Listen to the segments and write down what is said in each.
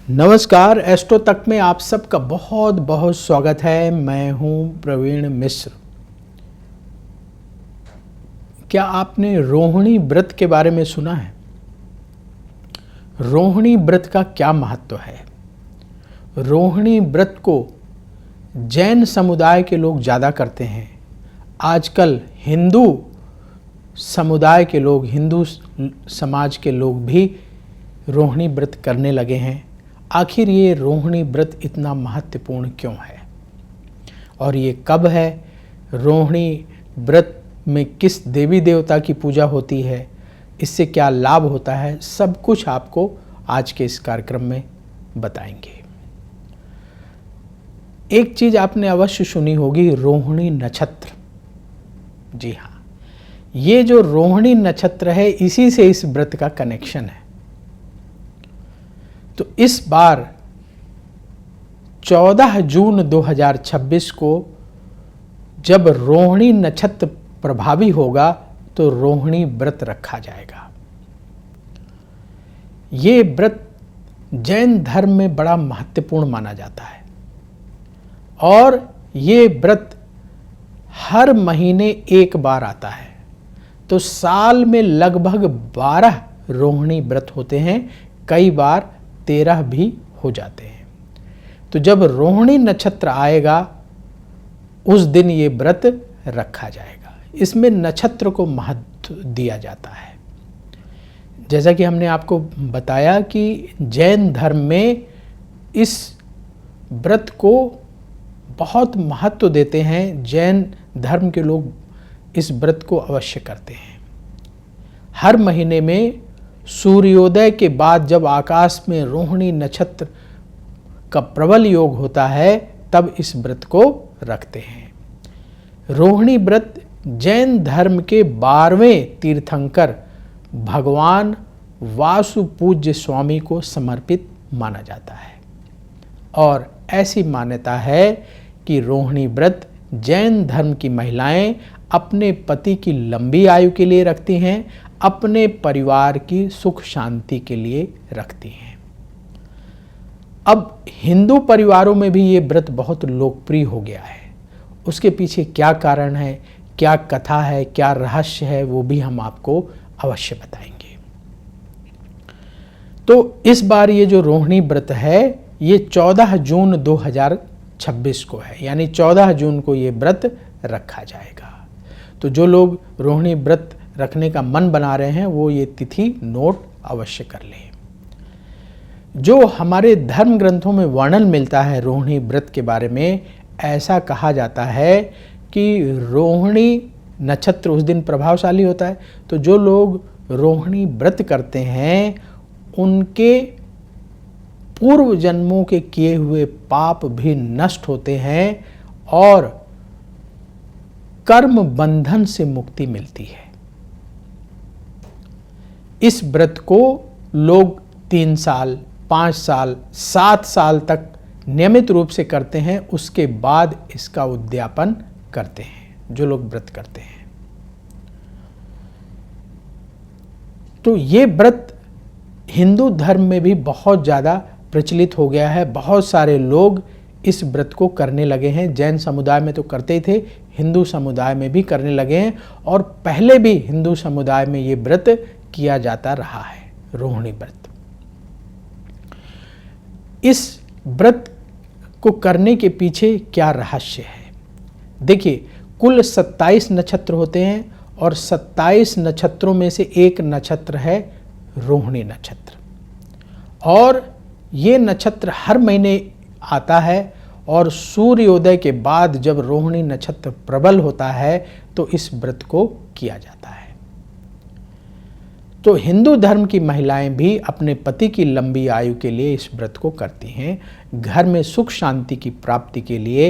नमस्कार, एस्ट्रो तक में आप सबका बहुत बहुत स्वागत है। मैं हूं प्रवीण मिश्र। क्या आपने रोहिणी व्रत के बारे में सुना है? रोहिणी व्रत का क्या महत्व है? रोहिणी व्रत को जैन समुदाय के लोग ज़्यादा करते हैं। आजकल हिंदू समुदाय के लोग, हिंदू समाज के लोग भी रोहिणी व्रत करने लगे हैं। आखिर ये रोहिणी व्रत इतना महत्वपूर्ण क्यों है और ये कब है? रोहिणी व्रत में किस देवी देवता की पूजा होती है? इससे क्या लाभ होता है? सब कुछ आपको आज के इस कार्यक्रम में बताएंगे। एक चीज आपने अवश्य सुनी होगी, रोहिणी नक्षत्र। जी हाँ, ये जो रोहिणी नक्षत्र है, इसी से इस व्रत का कनेक्शन है। तो इस बार 14 जून 2026 को जब रोहिणी नक्षत्र प्रभावी होगा तो रोहिणी व्रत रखा जाएगा। ये व्रत जैन धर्म में बड़ा महत्वपूर्ण माना जाता है और ये व्रत हर महीने एक बार आता है। तो साल में लगभग 12 रोहिणी व्रत होते हैं, कई बार 13 भी हो जाते हैं। तो जब रोहिणी नक्षत्र आएगा उस दिन ये व्रत रखा जाएगा। इसमें नक्षत्र को महत्व दिया जाता है। जैसा कि हमने आपको बताया कि जैन धर्म में इस व्रत को बहुत महत्व देते हैं। जैन धर्म के लोग इस व्रत को अवश्य करते हैं। हर महीने में सूर्योदय के बाद जब आकाश में रोहिणी नक्षत्र का प्रबल योग होता है तब इस व्रत को रखते हैं। रोहिणी व्रत जैन धर्म के 12वें तीर्थंकर भगवान वासुपूज्य स्वामी को समर्पित माना जाता है और ऐसी मान्यता है कि रोहिणी व्रत जैन धर्म की महिलाएं अपने पति की लंबी आयु के लिए रखती हैं, अपने परिवार की सुख शांति के लिए रखती हैं। अब हिंदू परिवारों में भी ये व्रत बहुत लोकप्रिय हो गया है। उसके पीछे क्या कारण है, क्या कथा है, क्या रहस्य है, वो भी हम आपको अवश्य बताएंगे। तो इस बार ये जो रोहिणी व्रत है ये 14 जून 2026 को है, यानी 14 जून को ये व्रत रखा जाएगा। तो जो लोग रोहिणी व्रत रखने का मन बना रहे हैं वो ये तिथि नोट अवश्य कर लें। जो हमारे धर्म ग्रंथों में वर्णन मिलता है रोहिणी व्रत के बारे में, ऐसा कहा जाता है कि रोहिणी नक्षत्र उस दिन प्रभावशाली होता है। तो जो लोग रोहिणी व्रत करते हैं उनके पूर्व जन्मों के किए हुए पाप भी नष्ट होते हैं और कर्म बंधन से मुक्ति मिलती है। इस व्रत को लोग 3 साल, 5 साल, 7 साल तक नियमित रूप से करते हैं। उसके बाद इसका उद्यापन करते हैं जो लोग व्रत करते हैं। तो ये व्रत हिंदू धर्म में भी बहुत ज़्यादा प्रचलित हो गया है। बहुत सारे लोग इस व्रत को करने लगे हैं। जैन समुदाय में तो करते ही थे, हिंदू समुदाय में भी करने लगे हैं और पहले भी हिंदू समुदाय में ये व्रत किया जाता रहा है, रोहिणी व्रत। इस व्रत को करने के पीछे क्या रहस्य है? देखिए, कुल 27 नक्षत्र होते हैं और 27 नक्षत्रों में से एक नक्षत्र है रोहिणी नक्षत्र और ये नक्षत्र हर महीने आता है और सूर्योदय के बाद जब रोहिणी नक्षत्र प्रबल होता है तो इस व्रत को किया जाता है। तो हिंदू धर्म की महिलाएं भी अपने पति की लंबी आयु के लिए इस व्रत को करती हैं। घर में सुख शांति की प्राप्ति के लिए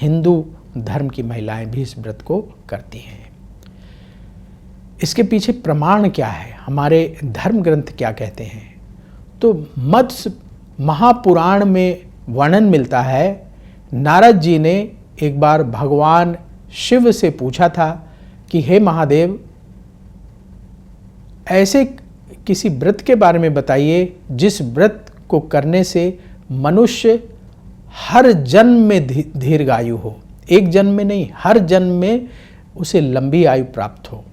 हिंदू धर्म की महिलाएं भी इस व्रत को करती हैं। इसके पीछे प्रमाण क्या है, हमारे धर्म ग्रंथ क्या कहते हैं? तो मत्स्य महापुराण में वर्णन मिलता है, नारद जी ने एक बार भगवान शिव से पूछा था कि हे महादेव, ऐसे किसी व्रत के बारे में बताइए जिस व्रत को करने से मनुष्य हर जन्म में दीर्घायु हो, एक जन्म में नहीं, हर जन्म में उसे लंबी आयु प्राप्त हो,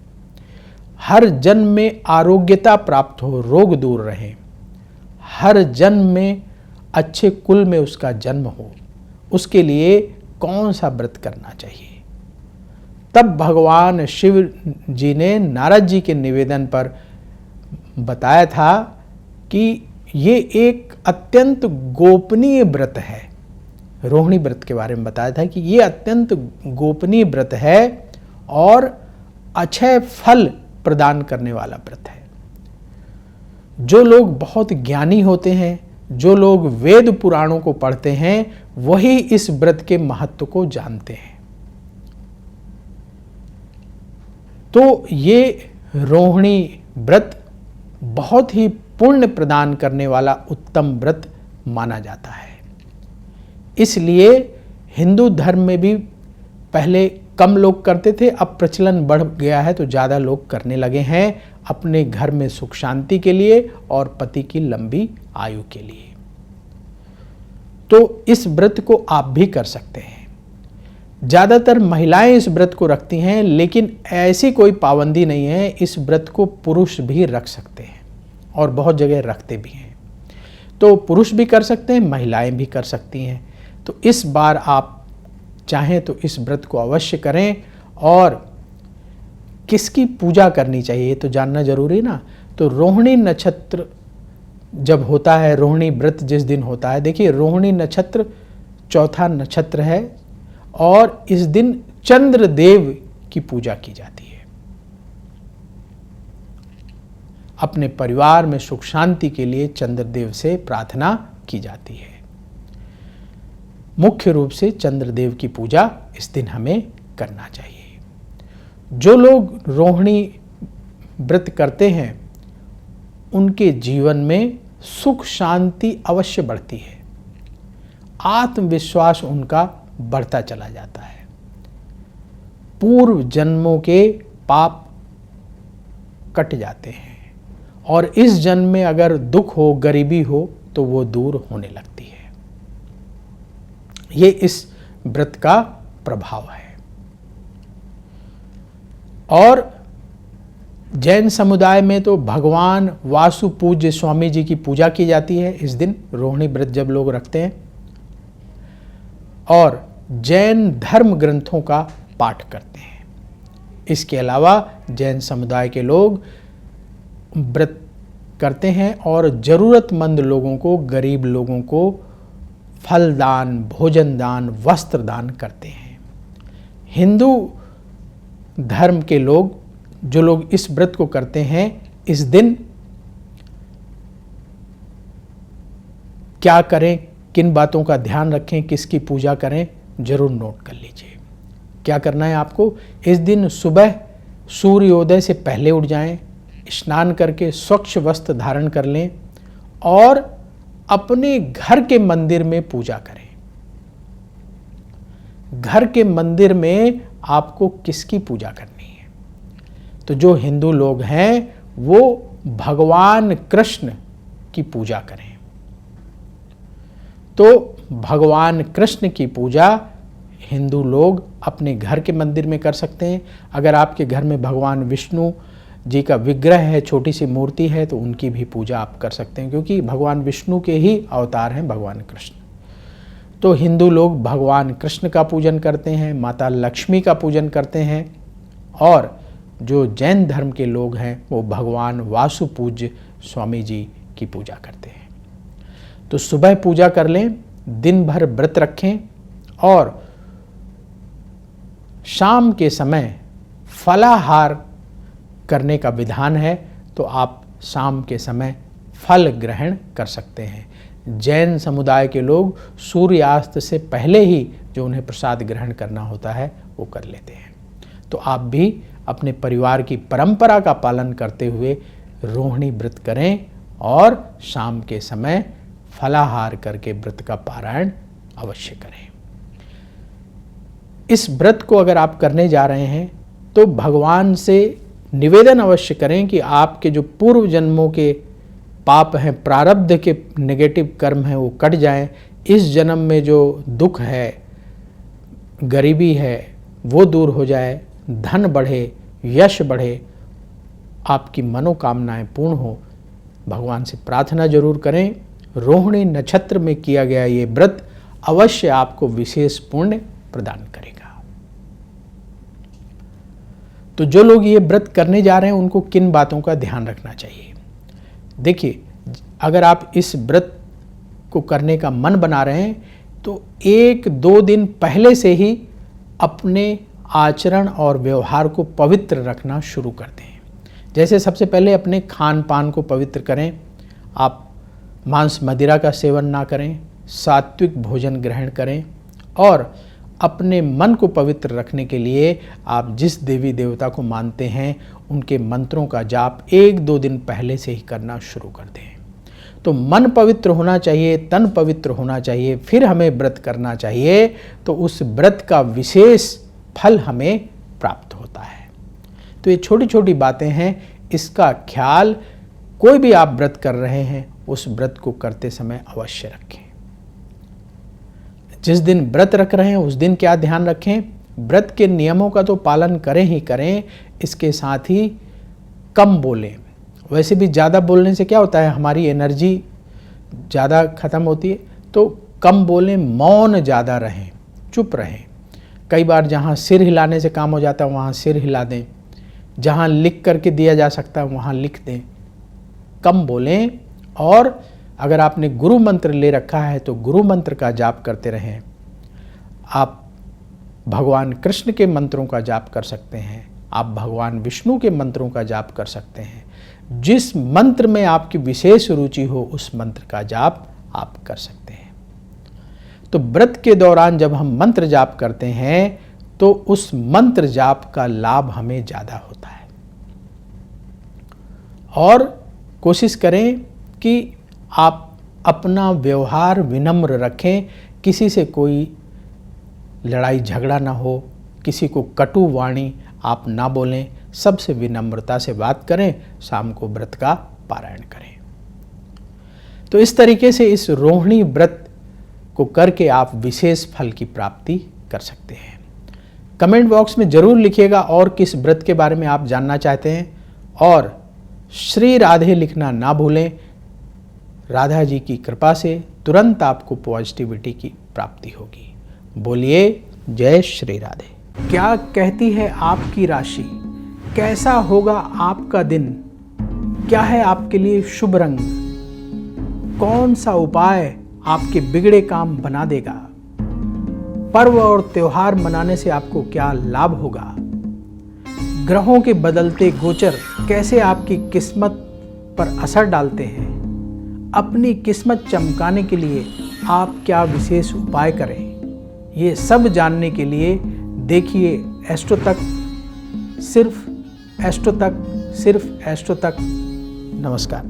हर जन्म में आरोग्यता प्राप्त हो, रोग दूर रहे, हर जन्म में अच्छे कुल में उसका जन्म हो, उसके लिए कौन सा व्रत करना चाहिए। तब भगवान शिव जी ने नारद जी के निवेदन पर बताया था कि ये एक अत्यंत गोपनीय व्रत है। रोहिणी व्रत के बारे में बताया था कि ये अत्यंत गोपनीय व्रत है और अक्षय फल प्रदान करने वाला व्रत है। जो लोग बहुत ज्ञानी होते हैं, जो लोग वेद पुराणों को पढ़ते हैं, वही इस व्रत के महत्व को जानते हैं। तो ये रोहिणी व्रत बहुत ही पुण्य प्रदान करने वाला उत्तम व्रत माना जाता है। इसलिए हिंदू धर्म में भी पहले कम लोग करते थे, अब प्रचलन बढ़ गया है तो ज़्यादा लोग करने लगे हैं अपने घर में सुख शांति के लिए और पति की लंबी आयु के लिए। तो इस व्रत को आप भी कर सकते हैं। ज़्यादातर महिलाएं इस व्रत को रखती हैं, लेकिन ऐसी कोई पाबंदी नहीं है, इस व्रत को पुरुष भी रख सकते हैं और बहुत जगह रखते भी हैं। तो पुरुष भी कर सकते हैं, महिलाएं भी कर सकती हैं। तो इस बार आप चाहें तो इस व्रत को अवश्य करें। और किसकी पूजा करनी चाहिए ये तो जानना जरूरी ना। तो रोहिणी नक्षत्र जब होता है, रोहिणी व्रत जिस दिन होता है, देखिए रोहिणी नक्षत्र चौथा नक्षत्र है और इस दिन चंद्रदेव की पूजा की जाती है। अपने परिवार में सुख शांति के लिए चंद्रदेव से प्रार्थना की जाती है। मुख्य रूप से चंद्रदेव की पूजा इस दिन हमें करना चाहिए। जो लोग रोहिणी व्रत करते हैं उनके जीवन में सुख शांति अवश्य बढ़ती है, आत्मविश्वास उनका बढ़ता चला जाता है, पूर्व जन्मों के पाप कट जाते हैं और इस जन्म में अगर दुख हो, गरीबी हो तो वो दूर होने लगती है। ये इस व्रत का प्रभाव है। और जैन समुदाय में तो भगवान वासु पूज्य स्वामी जी की पूजा की जाती है इस दिन, रोहिणी व्रत जब लोग रखते हैं, और जैन धर्म ग्रंथों का पाठ करते हैं। इसके अलावा जैन समुदाय के लोग व्रत करते हैं और ज़रूरतमंद लोगों को, गरीब लोगों को फल दान, भोजन दान, वस्त्र दान करते हैं। हिंदू धर्म के लोग, जो लोग इस व्रत को करते हैं, इस दिन क्या करें, किन बातों का ध्यान रखें, किसकी पूजा करें, जरूर नोट कर लीजिए। क्या करना है आपको, इस दिन सुबह सूर्योदय से पहले उठ जाएं, स्नान करके स्वच्छ वस्त्र धारण कर लें और अपने घर के मंदिर में पूजा करें। घर के मंदिर में आपको किसकी पूजा करनी है, तो जो हिंदू लोग हैं वो भगवान कृष्ण की पूजा करें। तो भगवान कृष्ण की पूजा हिंदू लोग अपने घर के मंदिर में कर सकते हैं। अगर आपके घर में भगवान विष्णु जी का विग्रह है, छोटी सी मूर्ति है, तो उनकी भी पूजा आप कर सकते हैं, क्योंकि भगवान विष्णु के ही अवतार हैं भगवान कृष्ण। तो हिंदू लोग भगवान कृष्ण का पूजन करते हैं, माता लक्ष्मी का पूजन करते हैं, और जो जैन धर्म के लोग हैं वो भगवान वासु पूज्य स्वामी जी की पूजा करते हैं। तो सुबह पूजा कर लें, दिन भर व्रत रखें और शाम के समय फलाहार करने का विधान है, तो आप शाम के समय फल ग्रहण कर सकते हैं। जैन समुदाय के लोग सूर्यास्त से पहले ही जो उन्हें प्रसाद ग्रहण करना होता है वो कर लेते हैं। तो आप भी अपने परिवार की परंपरा का पालन करते हुए रोहिणी व्रत करें और शाम के समय फलाहार करके व्रत का पारायण अवश्य करें। इस व्रत को अगर आप करने जा रहे हैं तो भगवान से निवेदन अवश्य करें कि आपके जो पूर्व जन्मों के पाप हैं, प्रारब्ध के नेगेटिव कर्म हैं, वो कट जाएं। इस जन्म में जो दुख है, गरीबी है, वो दूर हो जाए, धन बढ़े, यश बढ़े, आपकी मनोकामनाएं पूर्ण हो। भगवान से प्रार्थना जरूर करें। रोहिणी नक्षत्र में किया गया ये व्रत अवश्य आपको विशेष पुण्य प्रदान करेगा। तो जो लोग ये व्रत करने जा रहे हैं उनको किन बातों का ध्यान रखना चाहिए? देखिए, अगर आप इस व्रत को करने का मन बना रहे हैं तो 1-2 दिन पहले से ही अपने आचरण और व्यवहार को पवित्र रखना शुरू कर दें। जैसे सबसे पहले अपने खान पान को पवित्र करें। आप मांस मदिरा का सेवन ना करें, सात्विक भोजन ग्रहण करें और अपने मन को पवित्र रखने के लिए आप जिस देवी देवता को मानते हैं उनके मंत्रों का जाप 1-2 दिन पहले से ही करना शुरू कर दें। तो मन पवित्र होना चाहिए, तन पवित्र होना चाहिए, फिर हमें व्रत करना चाहिए, तो उस व्रत का विशेष फल हमें प्राप्त होता है। तो ये छोटी छोटी बातें हैं, इसका ख्याल कोई भी आप व्रत कर रहे हैं उस व्रत को करते समय अवश्य रखें। जिस दिन व्रत रख रहे हैं उस दिन क्या ध्यान रखें? व्रत के नियमों का तो पालन करें ही करें, इसके साथ ही कम बोलें। वैसे भी ज़्यादा बोलने से क्या होता है, हमारी एनर्जी ज़्यादा खत्म होती है। तो कम बोलें, मौन ज़्यादा रहें, चुप रहें। कई बार जहाँ सिर हिलाने से काम हो जाता है वहाँ सिर हिला दें, जहाँ लिख करके दिया जा सकता है वहाँ लिख दें। कम बोलें और अगर आपने गुरु मंत्र ले रखा है तो गुरु मंत्र का जाप करते रहें। आप भगवान कृष्ण के मंत्रों का जाप कर सकते हैं, आप भगवान विष्णु के मंत्रों का जाप कर सकते हैं। जिस मंत्र में आपकी विशेष रुचि हो उस मंत्र का जाप आप कर सकते हैं। तो व्रत के दौरान जब हम मंत्र जाप करते हैं तो उस मंत्र जाप का लाभ हमें ज़्यादा होता है। और कोशिश करें कि आप अपना व्यवहार विनम्र रखें, किसी से कोई लड़ाई झगड़ा ना हो, किसी को कटु वाणी आप ना बोलें, सबसे विनम्रता से बात करें, शाम को व्रत का पारायण करें। तो इस तरीके से इस रोहिणी व्रत को करके आप विशेष फल की प्राप्ति कर सकते हैं। कमेंट बॉक्स में जरूर लिखिएगा और किस व्रत के बारे में आप जानना चाहते हैं, और श्री राधे लिखना ना भूलें। राधा जी की कृपा से तुरंत आपको पॉजिटिविटी की प्राप्ति होगी। बोलिए जय श्री राधे। क्या कहती है आपकी राशि? कैसा होगा आपका दिन? क्या है आपके लिए शुभ रंग? कौन सा उपाय आपके बिगड़े काम बना देगा? पर्व और त्योहार मनाने से आपको क्या लाभ होगा? ग्रहों के बदलते गोचर कैसे आपकी किस्मत पर असर डालते हैं? अपनी किस्मत चमकाने के लिए आप क्या विशेष उपाय करें? ये सब जानने के लिए देखिए एस्ट्रो तक, सिर्फ एस्ट्रो तक। नमस्कार।